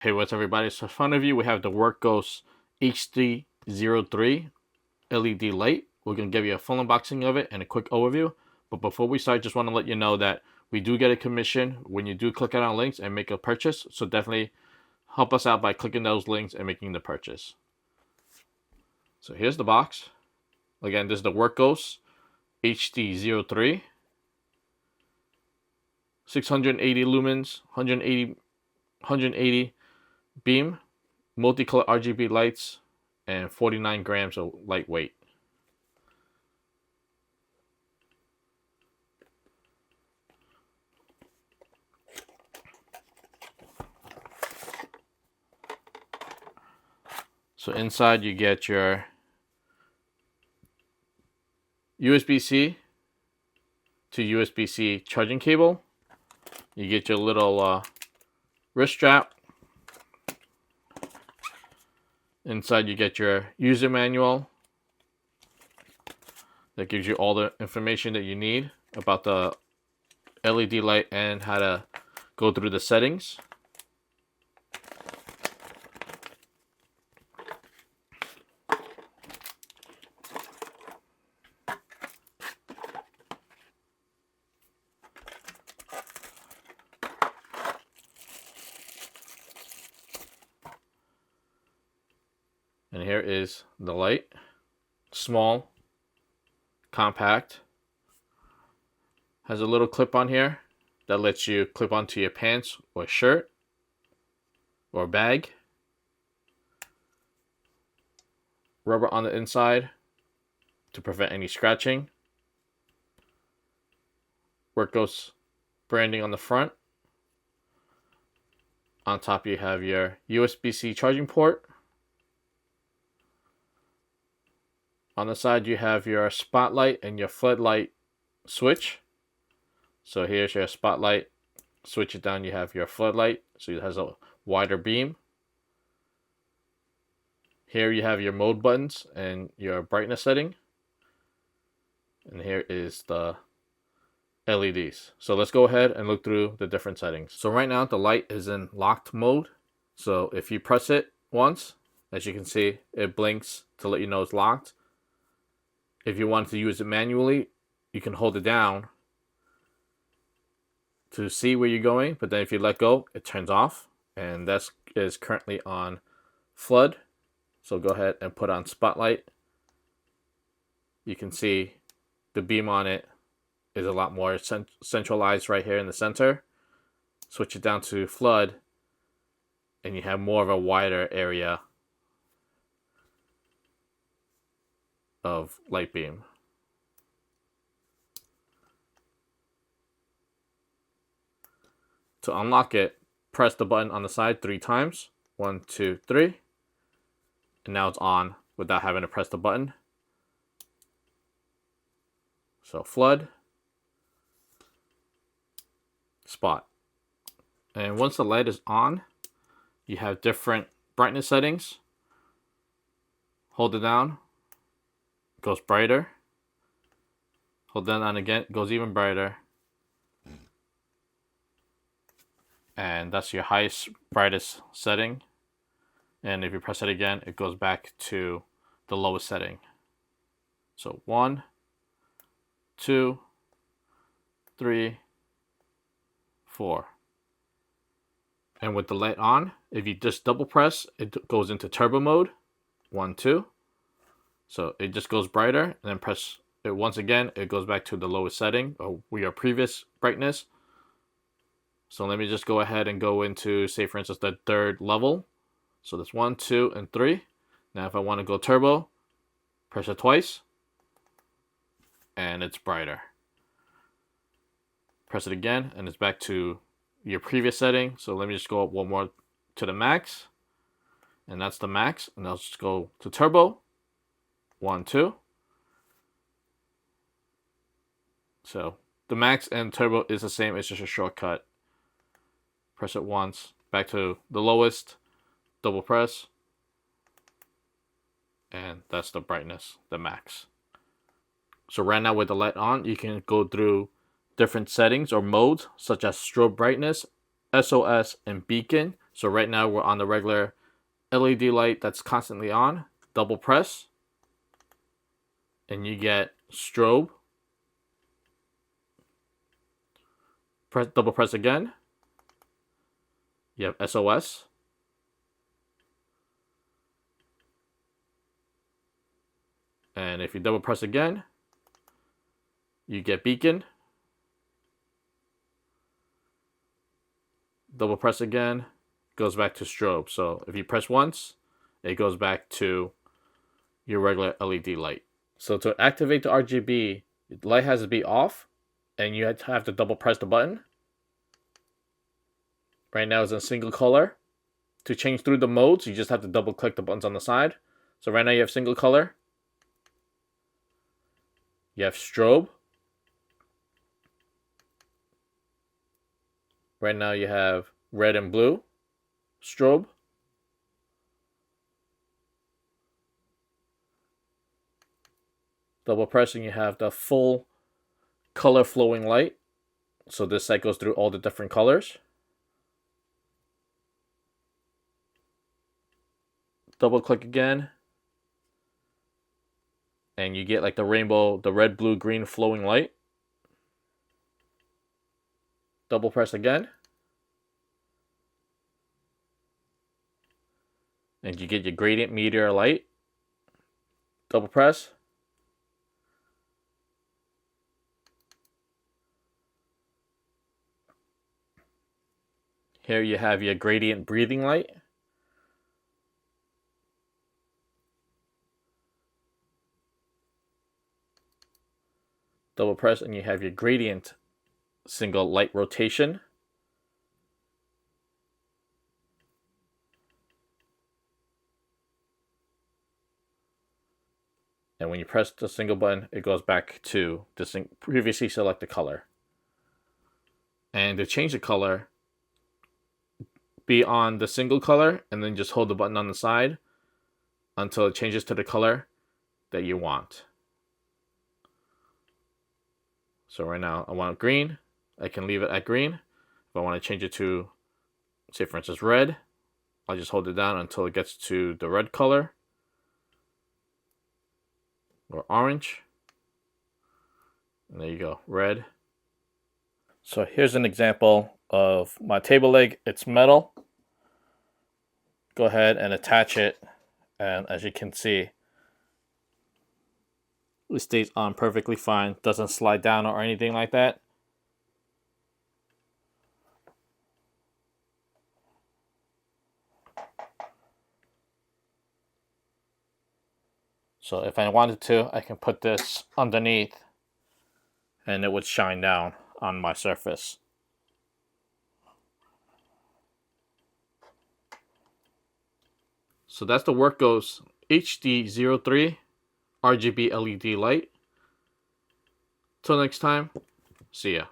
Hey, what's everybody? So in front of you, we have the WURKKOS HD03 LED light. We're going to give you a full unboxing of it and a quick overview. But before we start, just want to let you know that we do get a commission when you do click on our links and make a purchase. So definitely help us out by clicking those links and making the purchase. So here's the box. Again, this is the WURKKOS HD03. 680 lumens, 180 beam, multicolor RGB lights, and 49 grams of lightweight. So inside you get your USB-C to USB-C charging cable. You get your little wrist strap. Inside you get your user manual that gives you all the information that you need about the LED light and how to go through the settings. And here is the light. Small, compact. Has a little clip on here that lets you clip onto your pants or shirt or bag. Rubber on the inside to prevent any scratching. WURKKOS branding on the front. On top you have your USB-C charging port. On the side you have your spotlight and your floodlight switch. So here's your spotlight. Switch it down, you have your floodlight, so it has a wider beam. Here you have your mode buttons and your brightness setting. And here is the LEDs. So let's go ahead and look through the different settings. So right now the light is in locked mode. So if you press it once, as you can see, it blinks to let you know it's locked. If you want to use it manually, you can hold it down to see where you're going, but then if you let go, it turns off. And that is currently on flood. So go ahead and put on spotlight. You can see the beam on it is a lot more centralized right here in the center. Switch it down to flood and you have more of a wider area of light beam. To unlock it, press the button on the side 3 times. 1, 2, 3. And now it's on without having to press the button. So flood, spot. And once the light is on, you have different brightness settings. Hold it down, it goes brighter. Hold that on again, it goes even brighter. And that's your highest, brightest setting. And if you press it again, it goes back to the lowest setting. So 1, 2, 3, 4. And with the light on, if you just double press, it goes into turbo mode. 1, 2. So it just goes brighter, and then press it once again, it goes back to the lowest setting or your previous brightness. So let me just go ahead and go into, say for instance, the 3rd level. So that's 1, 2, and 3. Now if I want to go turbo, press it twice, and it's brighter. Press it again, and it's back to your previous setting. So let me just go up one more to the max, and that's the max. And I'll just go to turbo. 1, 2. So the max and turbo is the same, it's just a shortcut. Press it once, back to the lowest, double press, and that's the brightness, the max. So right now with the light on, you can go through different settings or modes such as strobe brightness, SOS, and beacon. So right now we're on the regular LED light that's constantly on. Double press, and you get strobe. Double press again. You have SOS. And if you double press again, you get beacon. Double press again, goes back to strobe. So if you press once, it goes back to your regular LED light. So to activate the RGB, the light has to be off, and you have to double press the button. Right now it's in single color. To change through the modes, you just have to double click the buttons on the side. So right now you have single color. You have strobe. Right now you have red and blue strobe. Double pressing, you have the full color flowing light. So this light goes through all the different colors. Double click again, and you get like the rainbow, the red, blue, green flowing light. Double press again, and you get your gradient meteor light. Double press. Here you have your gradient breathing light. Double press, and you have your gradient single light rotation. And when you press the single button, it goes back to the previously selected color. And to change the color, be on the single color and then just hold the button on the side until it changes to the color that you want. So right now I want green. I can leave it at green. If I want to change it to, say for instance, red, I'll just hold it down until it gets to the red color. Or orange. And there you go, red. So here's an example of my table leg. It's metal. Go ahead and attach it. And as you can see, it stays on perfectly fine. Doesn't slide down or anything like that. So if I wanted to, I can put this underneath and it would shine down on my surface. So that's the WURKKOS HD03 RGB LED light. Till next time, see ya.